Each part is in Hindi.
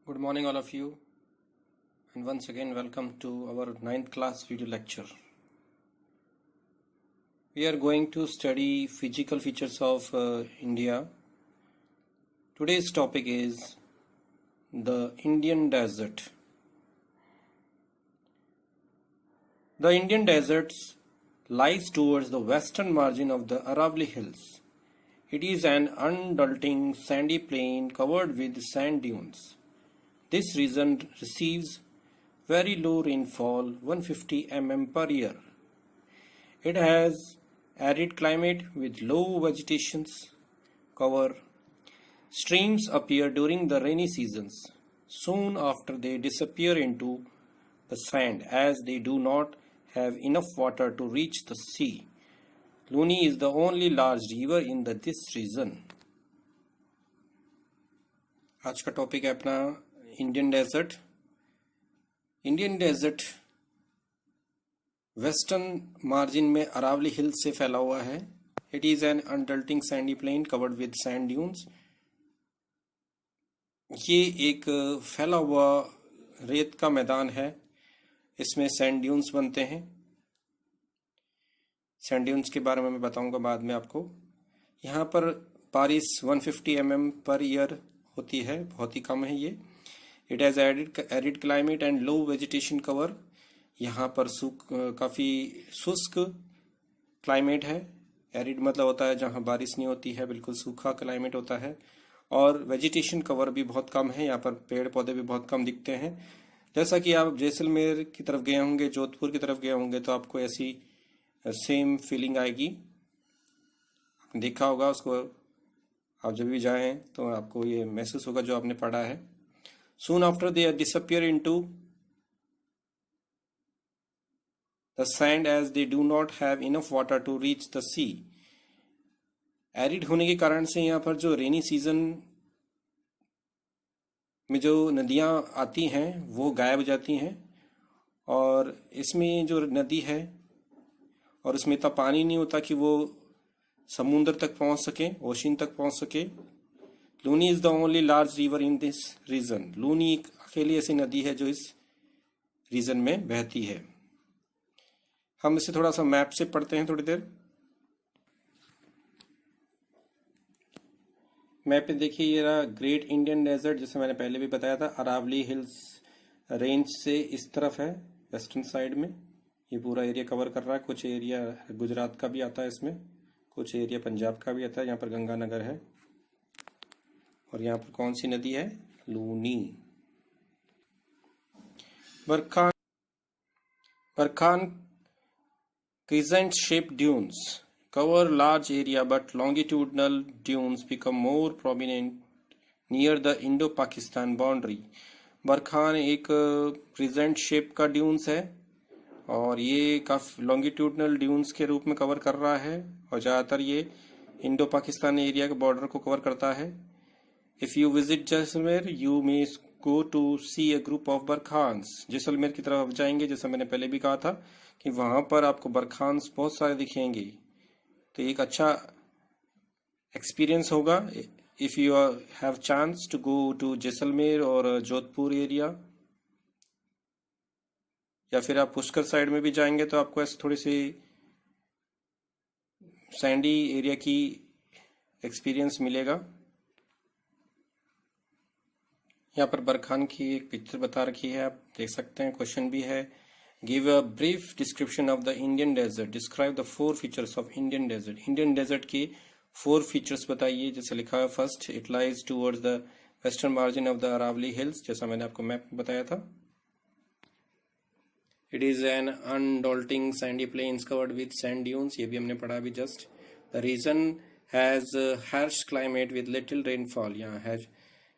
Good morning, all of you, and once again, welcome to our 9th class video lecture. We are going to study physical features of India. Today's topic is the Indian desert. The Indian desert lies towards the western margin of the Aravalli Hills. It is an undulating sandy plain covered with sand dunes. This region receives very low rainfall, 150 mm per year. It has arid climate with low vegetation cover. Streams appear during the rainy seasons. Soon after they disappear into the sand as they do not have enough water to reach the sea. Luni is the only large river in this region. आज का टॉपिक है अपना Indian desert. Indian desert western margin में अरावली हिल्स से फैला हुआ है. It is an undulating sandy plain covered with sand dunes. ये एक फैला हुआ रेत का मैदान है. इसमें सैंड ड्यून्स बनते हैं. सैंड ड्यून्स के बारे में मैं बताऊंगा बाद में आपको. यहाँ पर बारिश 150 mm पर ईयर होती है, बहुत ही कम है ये. It has arid climate and low vegetation cover. यहाँ पर काफ़ी शुष्क क्लाइमेट है. एरिड मतलब होता है जहाँ बारिश नहीं होती है, बिल्कुल सूखा क्लाइमेट होता है. और वेजिटेशन कवर भी बहुत कम है. यहाँ पर पेड़ पौधे भी बहुत कम दिखते हैं. जैसा कि आप जैसलमेर की तरफ गए होंगे, जोधपुर की तरफ गए होंगे, तो आपको ऐसी सेम फीलिंग आएगी. आपने देखा होगा उसको. आप जब भी जाएं तो आपको ये महसूस होगा जो आपने पढ़ा है. Soon after they disappear into the sand as they do not have enough water to reach the sea. Arid होने के कारण से यहाँ पर जो रेनी सीजन में जो नदियाँ आती हैं वो गायब हो जाती हैं. और इसमें जो नदी है और उसमें इतना पानी नहीं होता कि वो समुद्र तक पहुँच सके, ओशन तक पहुँच सके. Luni is the only large river in this region. Luni एक अकेली ऐसी नदी है जो इस रीजन में बहती है. हम इसे थोड़ा सा मैप से पढ़ते हैं थोड़ी देर. मैप पे देखिए, ये रहा ग्रेट इंडियन डेजर्ट, जैसे मैंने पहले भी बताया था. अरावली हिल्स रेंज से इस तरफ है, वेस्टर्न साइड में. ये पूरा एरिया कवर कर रहा है. कुछ एरिया गुजरात का भी आता है इसमें, कुछ एरिया पंजाब का भी आता है. यहाँ पर गंगानगर है. और यहाँ पर कौन सी नदी है? Luni. Barchan crescent shaped dunes cover large area, but longitudinal dunes become more prominent near the Indo-Pakistan boundary. Barchan एक क्रिजेंट शेप का ड्यून्स है और ये काफी लॉन्गिट्यूडनल ड्यून्स के रूप में कवर कर रहा है. और ज़्यादातर ये इंडो पाकिस्तान एरिया के बॉर्डर को कवर करता है. If you visit Jaisalmer, you may go to see a group of बरखान्स. Jaisalmer की तरफ जाएंगे, जैसा मैंने पहले भी कहा था कि वहाँ पर आपको बरखान्स बहुत सारे दिखेंगे. तो एक अच्छा एक्सपीरियंस होगा if you have chance to go to Jaisalmer और जोधपुर एरिया. या फिर आप पुष्कर साइड में भी जाएंगे तो आपको ऐसे थोड़ी सी सैंडी एरिया की एक्सपीरियंस मिलेगा. यहाँ पर बरखान की एक पिक्चर बता रखी है, आप देख सकते हैं. क्वेश्चन भी है. Give a brief description of the Indian desert. Describe the 4 features of Indian desert. Indian desert की 4 फीचर्स बताइए. जैसे लिखा है, first, it lies towards the western margin of the Aravalli hills, जैसा मैंने आपको मैप में बताया था. It is an undulating sandy plains covered with sand dunes, ये भी हमने पढ़ा अभी just. The region has harsh climate with little rainfall. यहाँ हैज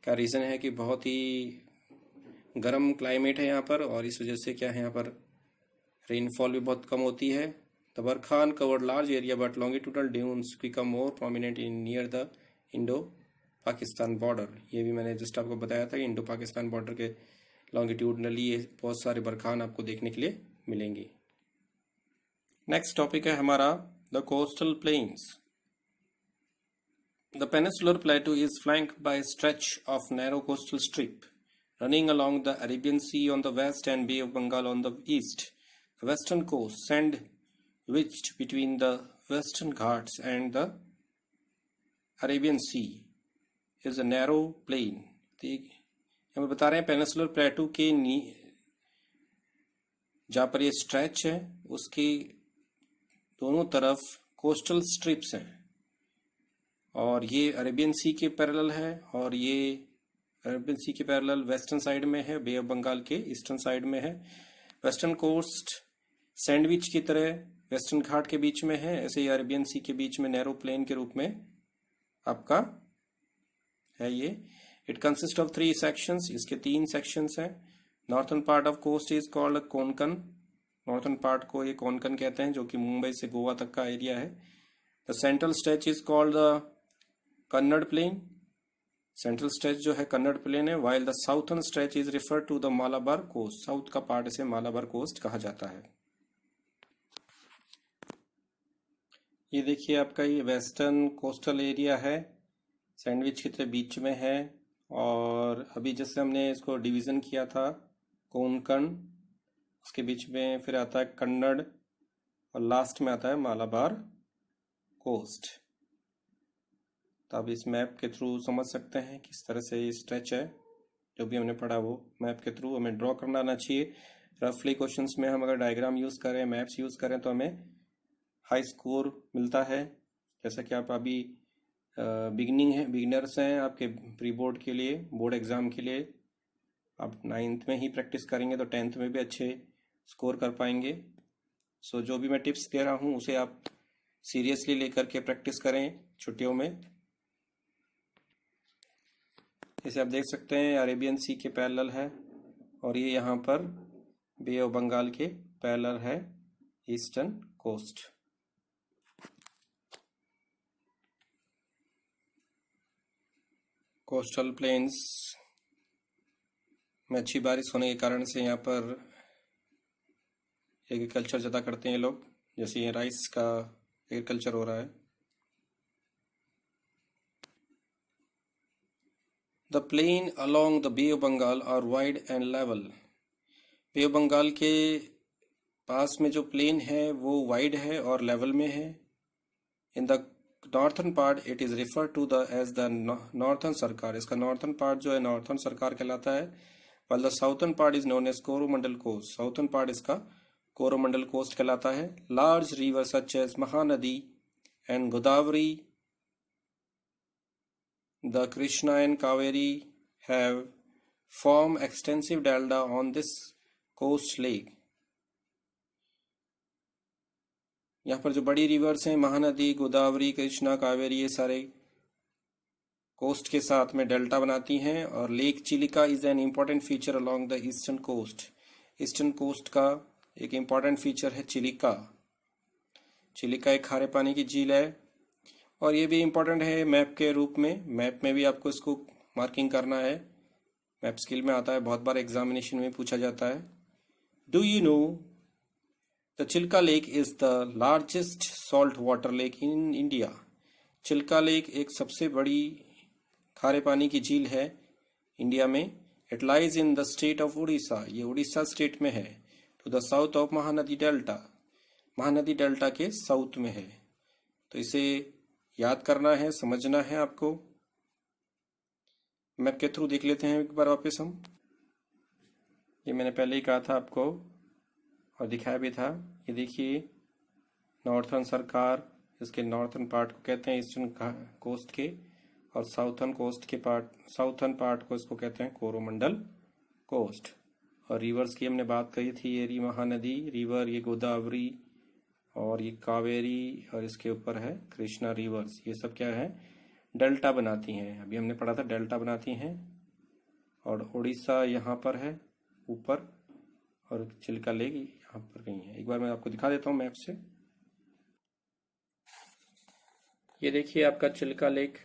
का रीज़न है कि बहुत ही गर्म क्लाइमेट है यहाँ पर, और इस वजह से क्या है, यहाँ पर रेनफॉल भी बहुत कम होती है. The barchan covered large area but longitudinal dunes become more prominent in near the Indo Pakistan border. ये भी मैंने जस्ट आपको बताया था कि इंडो पाकिस्तान बॉर्डर के लॉन्गिट्यूडनली बहुत सारे बरखान आपको देखने के लिए मिलेंगे. नेक्स्ट टॉपिक है हमारा the coastal planes. The peninsular plateau is flanked by a stretch of narrow coastal strip running along the Arabian Sea on the west and Bay of Bengal on the east. The western coast, sandwiched between the Western Ghats and the Arabian Sea, is a narrow plain. हमें बता रहे हैं पेनिसुलर प्लेटू के जहाँ पर ये स्ट्रेच है उसके दोनों तरफ कोस्टल स्ट्रिप्स हैं और ये अरेबियन सी के पैरेलल है और ये अरेबियन सी के पैरेलल वेस्टर्न साइड में है, बे ऑफ बंगाल के ईस्टर्न साइड में है। वेस्टर्न कोस्ट सैंडविच की तरह वेस्टर्न घाट के बीच में है, ऐसे ही अरेबियन सी के बीच में नैरो प्लेन के रूप में आपका है ये। इट कंसिस्ट ऑफ 3 सेक्शंस, इसके 3 सेक्शंस हैं। Northern part of coast is called Konkan, northern part को ये कोंकण कहते हैं जो कि मुंबई से गोवा तक का एरिया है। The central stretch is called the Kannada plain, central stretch जो है कन्नड़ प्लेन है। While the southern stretch is refer to the Malabar coast, south का पार्ट इसे मालाबार कोस्ट कहा जाता है। ये देखिए आपका ये वेस्टर्न कोस्टल एरिया है, सैंडविच के बीच में है और अभी जैसे हमने इसको डिवीज़न किया था कोंकण, उसके बीच में फिर आता है कन्नड़ और लास्ट में आता है मालाबार कोस्ट। तो आप इस मैप के थ्रू समझ सकते हैं किस तरह से ये स्ट्रेच है, जो भी हमने पढ़ा वो मैप के थ्रू हमें ड्रॉ करना आना चाहिए। रफली क्वेश्चंस में हम अगर डायग्राम यूज़ करें, मैप्स यूज़ करें तो हमें हाई स्कोर मिलता है। जैसा कि आप अभी बिगिनर्स हैं, आपके प्री बोर्ड के लिए, बोर्ड एग्ज़ाम के लिए आप 9th में ही प्रैक्टिस करेंगे तो 10th में भी अच्छे स्कोर कर पाएंगे। सो जो भी मैं टिप्स दे रहा हूँ उसे आप सीरियसली लेकर के प्रैक्टिस करें छुट्टियों में। जैसे आप देख सकते हैं अरेबियन सी के पैरेलल है और ये यहाँ पर बे ऑफ बंगाल के पैरेलल है ईस्टर्न कोस्ट। कोस्टल प्लेन्स में अच्छी बारिश होने के कारण से यहाँ पर एग्रीकल्चर ज़्यादा करते हैं लोग, जैसे ये राइस का एग्रीकल्चर हो रहा है। The plain along the bay of Bengal are wide and level, bay of Bengal के पास में जो प्लेन है वो वाइड है और लेवल में है। In the northern part it is refer to the as the northern Sarkar, इसका नॉर्थन पार्ट जो है नॉर्थन सरकार कहलाता है। while the southern part is known as Coromandel coast, southern part इसका कोरोमंडल कोस्ट कहलाता है। large rivers such as Mahanadi and Godavari, the Krishna and Kaveri have formed extensive delta on this coast lake। यहाँ पर जो बड़ी रिवर्स हैं महानदी, गोदावरी, कृष्णा, कावेरी, ये सारे कोस्ट के साथ में डेल्टा बनाती हैं। और lake Chilika is an important feature along the eastern coast, eastern coast का एक इम्पॉर्टेंट फीचर है चिलिका। चिलिका एक खारे पानी की झील है और ये भी इम्पॉर्टेंट है मैप के रूप में, मैप में भी आपको इसको मार्किंग करना है, मैप स्किल में आता है, बहुत बार एग्जामिनेशन में पूछा जाता है। Do you know the Chilka lake is the largest salt water lake in India, Chilka lake एक सबसे बड़ी खारे पानी की झील है इंडिया में। It lies in the state of Orissa, ये उड़ीसा स्टेट में है। To the south of Mahanadi delta, Mahanadi delta के साउथ में है। तो इसे याद करना है, समझना है आपको। मैप के थ्रू देख लेते हैं एक बार वापस हम। ये मैंने पहले ही कहा था आपको और दिखाया भी था। ये देखिए नॉर्थर्न सरकार, इसके नॉर्थर्न पार्ट को कहते हैं ईस्टर्न कोस्ट के, और साउथर्न कोस्ट के साउथर्न पार्ट को इसको कहते हैं कोरोमंडल कोस्ट। और रिवर्स की हमने बात करी थी, ये महानदी रिवर, ये गोदावरी और ये कावेरी और इसके ऊपर है कृष्णा रिवर्स, ये सब क्या है डेल्टा बनाती हैं। अभी हमने पढ़ा था डेल्टा बनाती हैं। और उड़ीसा यहाँ पर है ऊपर और चिल्का लेक यहाँ पर कहीं है। एक बार मैं आपको दिखा देता हूँ मैप से। ये देखिए आपका चिल्का लेक,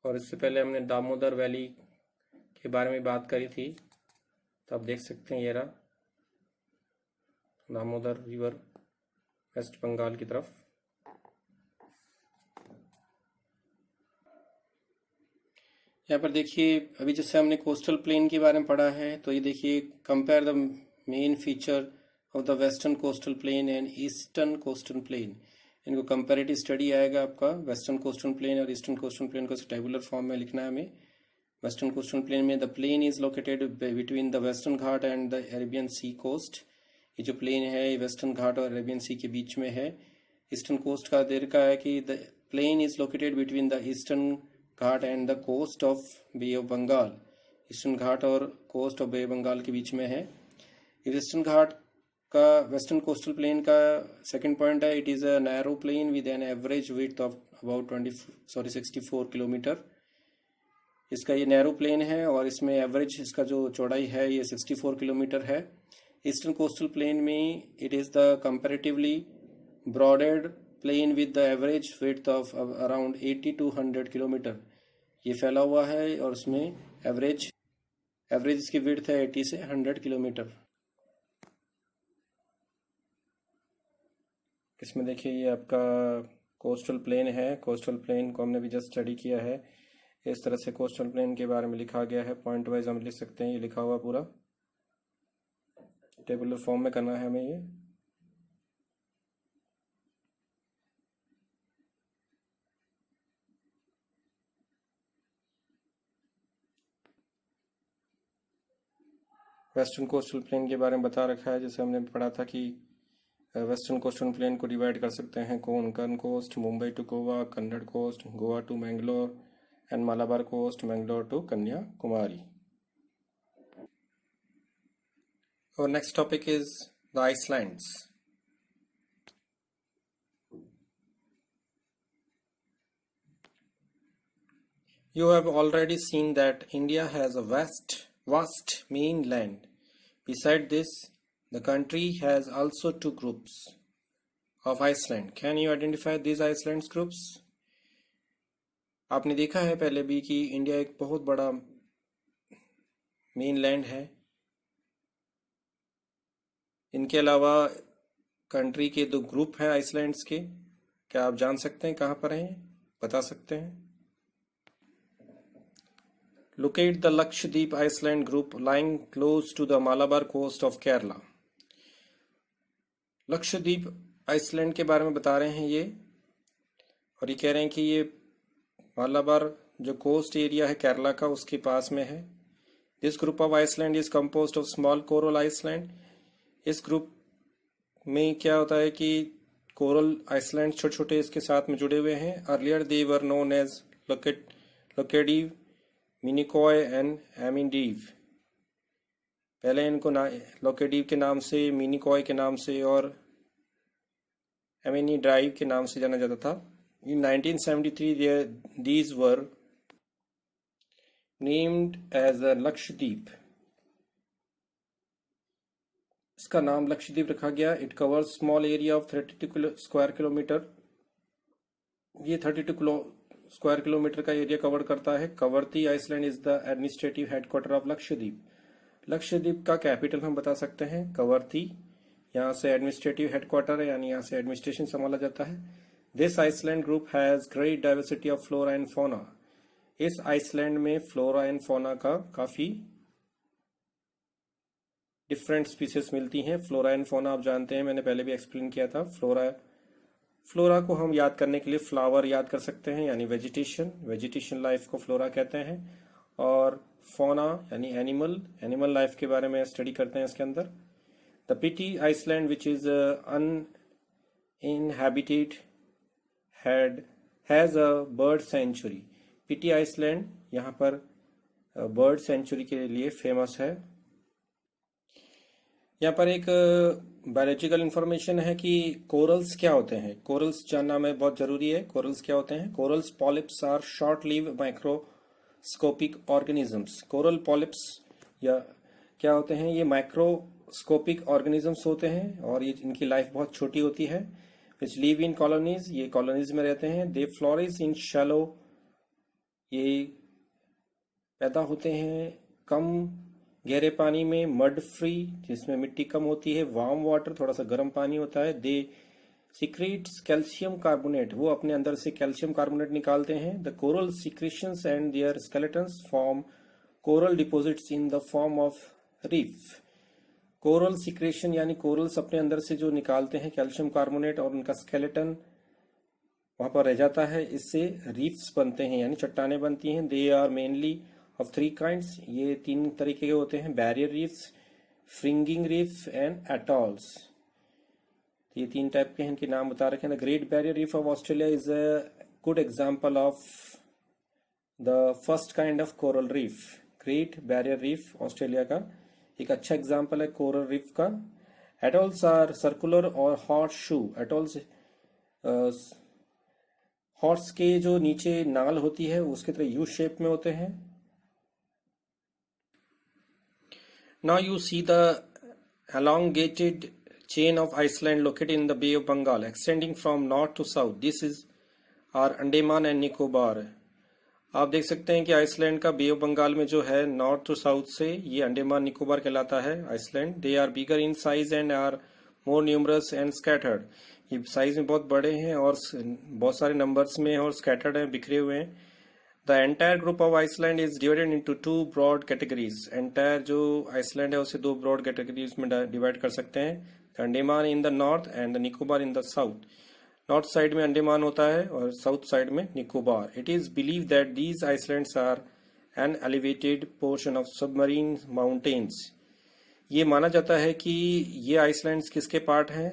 और इससे पहले हमने दामोदर वैली के बारे में बात करी थी, तो आप देख सकते हैं ये रहा दामोदर रिवर वेस्ट बंगाल की तरफ। यहाँ पर देखिए, अभी जैसे हमने कोस्टल प्लेन के बारे में पढ़ा है, तो ये देखिए, compare the main feature of the western coastal plain and eastern coastal plain. इनको कंपेरेटिव स्टडी आएगा आपका, वेस्टर्न कोस्टल प्लेन और ईस्टर्न कोस्टल प्लेन को टेबुलर फॉर्म में लिखना है हमें। वेस्टर्न कोस्टल प्लेन में the plain is located between the western Ghat and the Arabian sea coast. ये जो प्लेन है ये वेस्टर्न घाट और अरेबियन सी के बीच में है। ईस्टर्न कोस्ट का देर का है कि the plain is located between the Eastern Ghat and the coast of Bay of Bengal. Eastern Ghat और coast of Bay of Bengal के बीच में है। ईस्टर्न घाट का वेस्टर्न कोस्टल प्लेन का सेकंड पॉइंट है, it is a narrow plain with an average width of about 64 kilometre. इसका ये नैरो प्लेन है और इसमें एवरेज इसका जो चौड़ाई है ये 64 किलोमीटर है। ईस्टर्न कोस्टल प्लेन में it is the comparatively broaded plain with the average width of around 80 to 100 kilometre. ये फैला हुआ है और उसमें एवरेज इसकी विड्थ है 80 से 100 किलोमीटर। इसमें देखिए ये आपका कोस्टल प्लेन है। कोस्टल प्लेन को हमने भी जस्ट स्टडी किया है। इस तरह से कोस्टल प्लेन के बारे में लिखा गया है, पॉइंट वाइज हम लिख सकते हैं। ये लिखा हुआ पूरा टेबुलर फॉर्म में करना है हमें ये। वेस्टर्न कोस्टल प्लेन के बारे में बता रखा है, जैसे हमने पढ़ा था कि वेस्टर्न कोस्टल प्लेन को डिवाइड कर सकते हैं Konkan coast, Mumbai to Goa, Kannada coast, Goa to Mangalore, and Malabar coast, Mangalore to Kanyakumari. Our next topic is the Icelands. You have already seen that India has a vast mainland. Beside this, the country has also two groups of Iceland. Can you identify these Iceland's groups? आपने देखा है पहले भी कि इंडिया एक बहुत बड़ा मेनलैंड है। इनके अलावा कंट्री के दो ग्रुप हैं आइसलैंड्स के। क्या आप जान सकते हैं कहाँ पर हैं, बता सकते हैं? Locate the Lakshadweep Island group lying close to the Malabar coast of Kerala. Lakshadweep island के बारे में बता रहे हैं ये, और ये कह रहे हैं कि ये मालाबार जो कोस्ट एरिया है केरला का उसके पास में है। This group of island is composed of small coral island. इस ग्रुप में क्या होता है कि कोरल आइसलैंड छोटे छोटे इसके साथ में जुड़े हुए हैं। Earlier they were known as Laccadive, Minicoy and Amindivi. पहले इनको लोकेडिव के नाम से, मिनिकॉय के नाम से और एमिनी ड्राइव के नाम से जाना जाता था। इन 1973 these were named as a Lakshadweep. इसका नाम लक्षद्वीप रखा गया। It covers small area of 32 square kilometre. ये 32 स्क्वायर किलोमीटर का एरिया कवर करता है। Kavaratti island is the administrative headquarter of Lakshadweep. Lakshadweep का कैपिटल हम बता सकते हैं कवरती। यहाँ से एडमिनिस्ट्रेटिव हेडक्वार्टर है, यानी यहाँ से एडमिनिस्ट्रेशन संभाला जाता है। This island group has great diversity of flora and fauna. इस आइसलैंड में फ्लोरा एंड फोना का काफी डिफरेंट स्पीसीज मिलती हैं। फ्लोरा एंड फोना आप जानते हैं, मैंने पहले भी एक्सप्लेन किया था। फ्लोरा को हम याद करने के लिए फ्लावर याद कर सकते हैं, यानी वेजिटेशन लाइफ को फ्लोरा कहते हैं। और फोना यानी एनिमल लाइफ के बारे में स्टडी करते हैं इसके अंदर। The Pitti island which is uninhabited has a bird sanctuary. Pitti island यहाँ पर बर्ड सेंचुरी के लिए फेमस है। यहाँ पर एक बायोलॉजिकल इंफॉर्मेशन है कि कोरल्स क्या होते हैं। कोरल्स जानना में बहुत जरूरी है। कोरल्स क्या होते हैं? Corals polyps are short live microscopic organisms. Coral polyps या क्या होते हैं? ये माइक्रोस्कोपिक ऑर्गेनिजम्स होते हैं और ये इनकी लाइफ बहुत छोटी होती है। विच लिव इन कॉलोनीज, ये कॉलोनीज में रहते हैं। दे फ्लोरिश इन शैलो, ये पैदा होते हैं कम गहरे पानी में। मड फ्री, जिसमें मिट्टी कम होती है। वार्म वाटर, थोड़ा सा गर्म पानी होता है। दे secretes calcium carbonate, वो अपने अंदर से कैल्शियम कार्बोनेट निकालते हैं. The coral secretions and their skeletons form coral deposits in the form of reef. Coral secretion यानी कोरल्स अपने अंदर से जो निकालते हैं कैल्शियम कार्बोनेट और उनका स्केलेटन वहां पर रह जाता है, इससे रीफ्स बनते हैं यानी चट्टाने बनती हैं. They are mainly of 3 kinds, ये 3 तरीके के होते हैं. Barrier reefs, fringing reef and atolls. ये 3 टाइप के हैं, इनके नाम बता रखे हैं. The great barrier reef of Australia is a good example of the first kind of coral reef. Great barrier reef Australia का एक अच्छा एग्जाम्पल है कोरल रीफ का. एटॉल्स आर सर्कुलर और हॉर्स शू. एटॉल्स हॉर्स के जो नीचे नाल होती है उसके तरह यू शेप में होते हैं. Now you see the elongated chain of Iceland located in the Bay of Bengal extending from north to south. This is our Andaman and Nicobar. आप देख सकते हैं कि आइसलैंड का बे ऑफ बंगाल में जो है नॉर्थ टू साउथ से, ये अंडमान निकोबार कहलाता है island. They are bigger in size and are more numerous and scattered. ये साइज में बहुत बड़े हैं और बहुत सारे नंबर्स में और स्कैटर्ड हैं, बिखरे हुए हैं. The entire group of island is divided into 2 broad categories. Entire जो आइसलैंड है उसे 2 ब्रॉड कैटेगरीज में डिवाइड कर सकते हैं. Andaman in the north and the Nicobar in the south. North side में अंडमान होता है और साउथ साइड में Nicobar. It is believe that these islands are an elevated portion of submarine mountains. ये माना जाता है कि ये आइसलैंड्स किसके पार्ट हैं?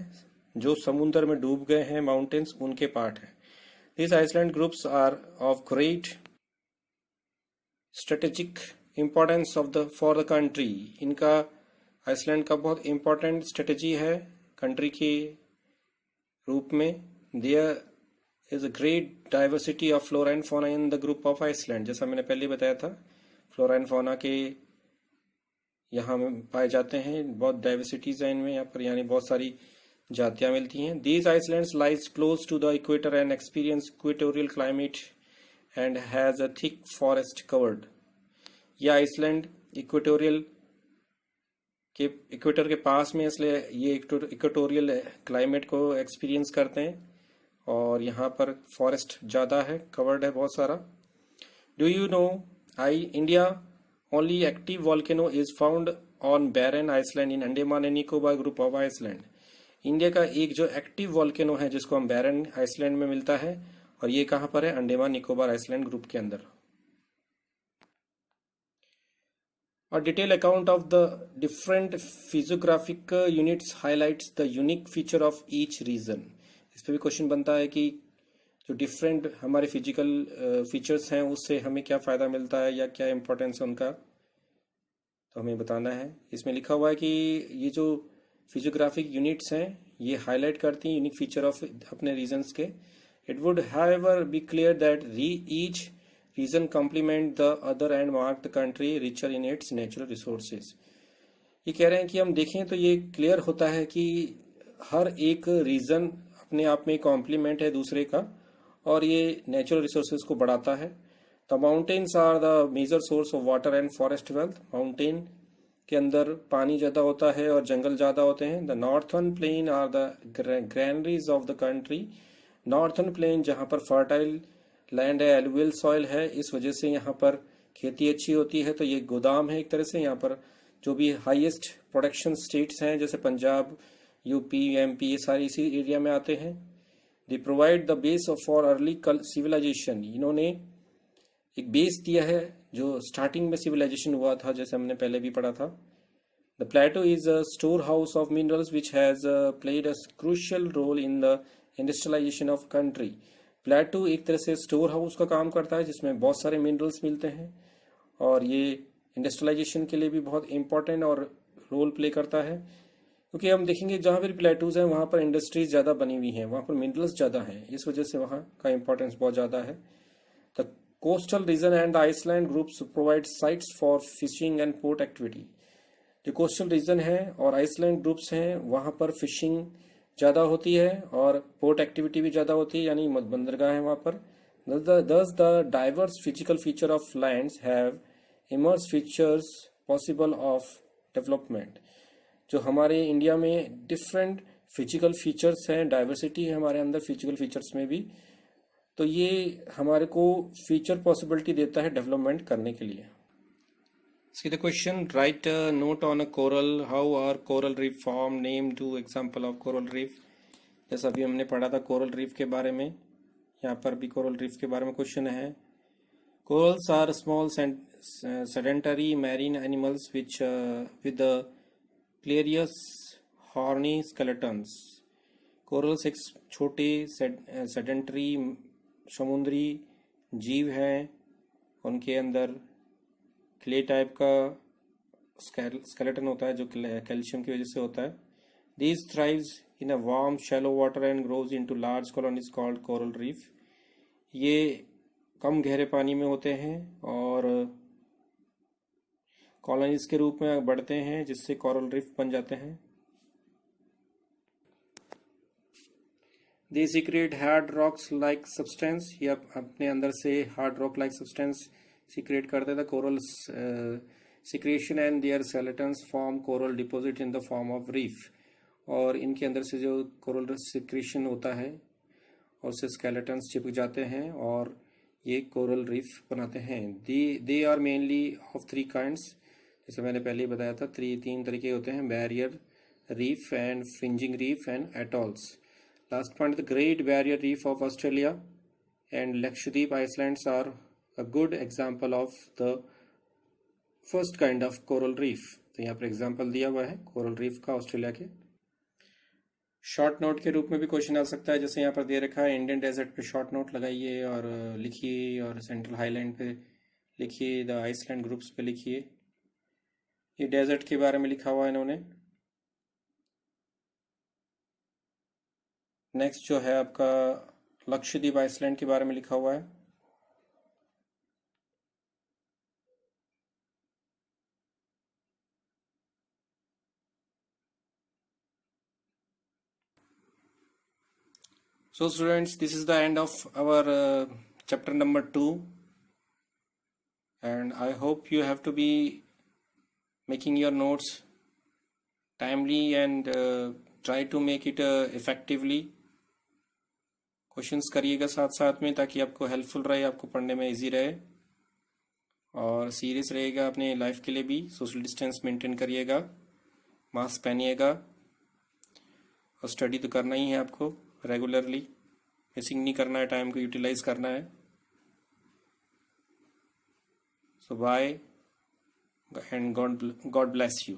जो समुद्र में डूब गए हैं माउंटेन्स, उनके पार्ट हैं. This island groups are of great strategic importance for the country. इनका आइसलैंड का बहुत इम्पोर्टेंट स्ट्रेटेजी है कंट्री के रूप में. There is a great diversity of flora and fauna in the group of Iceland. जैसा मैंने पहले बताया था, फ्लोरा एंड फाuna के यहाँ में पाए जाते हैं. बहुत डाइवर्सिटीज है इनमें यहाँ पर, यानी बहुत सारी जातियाँ मिलती हैं. These islands lies close to the equator and experience equatorial climate and has a thick forest covered. यह आइसलैंड इक्वेटर के पास में, इसलिए ये इक्वेटोरियल क्लाइमेट को एक्सपीरियंस करते हैं और यहाँ पर फॉरेस्ट ज़्यादा है, कवर्ड है बहुत सारा. Do you know India only active volcano is found on Barren Island in Andaman and Nicobar group of island. India का एक जो एक्टिव वॉल्केनो है जिसको हम बैरन आइसलैंड में मिलता है, और ये कहाँ पर है? अंडमान निकोबार आइसलैंड ग्रुप के अंदर. A detailed account of the different physiographic units highlights the unique feature of each region. इस पे भी क्वेश्चन बनता है कि जो डिफरेंट हमारे फिजिकल फीचर्स हैं उससे हमें क्या फ़ायदा मिलता है या क्या इम्पोर्टेंस है उनका, तो हमें बताना है. इसमें लिखा हुआ है कि ये जो फिजियोग्राफिक यूनिट्स हैं ये हाईलाइट करती हैं यूनिक फीचर ऑफ अपने रीजन्स के. It would however be clear that each region complement the other and mark the country richer in its natural resources. ये कह रहे हैं कि हम देखें तो ये क्लियर होता है कि हर एक रीजन अपने आप में कॉम्प्लीमेंट है दूसरे का और ये नेचुरल रिसोर्सेज को बढ़ाता है. The mountains are the major source of water and forest wealth. Mountain के अंदर पानी ज़्यादा होता है और जंगल ज़्यादा होते हैं. The northern plain are the granaries of the country. Northern plain जहाँ पर फर्टाइल लैंड है, एलुवियल सॉइल है, इस वजह से यहाँ पर खेती अच्छी होती है, तो ये गोदाम है एक तरह से. यहाँ पर जो भी हाईएस्ट प्रोडक्शन स्टेट्स हैं जैसे पंजाब, यूपी, एमपी, ये सारे इसी एरिया में आते हैं. They provide the base for early civilisation. इन्होंने एक बेस दिया है जो स्टार्टिंग में सिविलाइजेशन हुआ था, जैसे हमने पहले भी पढ़ा था. The plateau is a store house of minerals which has played a crucial role in the industrialisation of country. Plateau एक तरह से स्टोर हाउस का काम करता है जिसमें बहुत सारे मिनरल्स मिलते हैं और ये इंडस्ट्रियलाइजेशन के लिए भी बहुत इंपॉर्टेंट और रोल प्ले करता है. क्योंकि हम देखेंगे जहाँ पर प्लेटूज हैं वहाँ पर इंडस्ट्रीज ज़्यादा बनी हुई हैं, वहाँ पर मिनरल्स ज़्यादा हैं, इस वजह से वहाँ का इंपॉर्टेंस बहुत ज़्यादा है. The coastal region and the island groups provide sites for fishing and port activity. जो कोस्टल रीजन है और आइसलैंड ग्रुप्स हैं वहाँ पर फिशिंग ज़्यादा होती है और पोर्ट एक्टिविटी भी ज़्यादा होती है, यानी बंदरगाह है वहाँ पर. Thus the diverse physical feature of lands have immense features possible of development. जो हमारे इंडिया में डिफरेंट फिजिकल फीचर्स हैं, डाइवर्सिटी है हमारे अंदर फिजिकल फीचर्स में भी, तो ये हमारे को फीचर पॉसिबिलिटी देता है डेवलपमेंट करने के लिए। See the question, write a note on a coral, how are coral reef formed, name two example of coral reef। जैसा अभी हमने पढ़ा था कोरल रीफ के बारे में, यहाँ पर भी कोरल रीफ के बारे में क्वेश्चन है। Corals are small sedentary marine animals which with the ciliaris horny skeletons। Corals एक छोटे सेडेंटरी समुद्री जीव हैं, उनके अंदर क्ले टाइप का स्केलेटन होता है जो कैल्शियम की वजह से होता है। These thrives in a warm shallow water and grows into large colonies called coral reef। ये कम गहरे पानी में होते हैं और कॉलोनीज के रूप में बढ़ते हैं जिससे कोरल रीफ बन जाते हैं। They secrete hard rocks like substance, ये अपने अंदर से hard rock like substance secret करते थे। Coral secretion and their skeletons form coral deposit in the form of reef। और इनके अंदर से जो कोरल सिक्रेशन होता है और उससे स्केलेटन्स चिपक जाते हैं और ये कोरल रीफ बनाते हैं। They are mainly of three kinds, जैसे मैंने पहले ही बताया था तीन तरीके होते हैं, barrier reef and fringing reef and atolls. Last point, the great barrier reef of Australia and Lakshadweep islands are a good example of the first kind of coral reef. तो यहाँ पर एग्जाम्पल दिया हुआ है कोरल रीफ का ऑस्ट्रेलिया के। शॉर्ट नोट के रूप में भी क्वेश्चन आ सकता है, जैसे यहाँ पर दे रखा है इंडियन डेजर्ट पे शॉर्ट नोट लगाइए और लिखिए, और सेंट्रल हाईलैंड पे लिखिए, द आइसलैंड ग्रुप्स पे लिखिए। ये डेजर्ट के बारे में लिखा हुआ है इन्होंने। नेक्स्ट जो है आपका लक्षद्वीप आइसलैंड के बारे में लिखा हुआ है। So students, this is the end of our chapter number 2, and I hope you have to be making your notes timely and try to make it effectively। Questions करिएगा साथ साथ में ताकि आपको हेल्पफुल रहे, आपको पढ़ने में इजी रहे और सीरियस रहेगा अपने लाइफ के लिए भी। सोशल डिस्टेंस मेंटेन करिएगा, मास्क पहनिएगा और स्टडी तो करना ही है आपको रेगुलरली, मिसिंग नहीं करना है, टाइम को यूटिलाइज करना है। So bye and God bless you.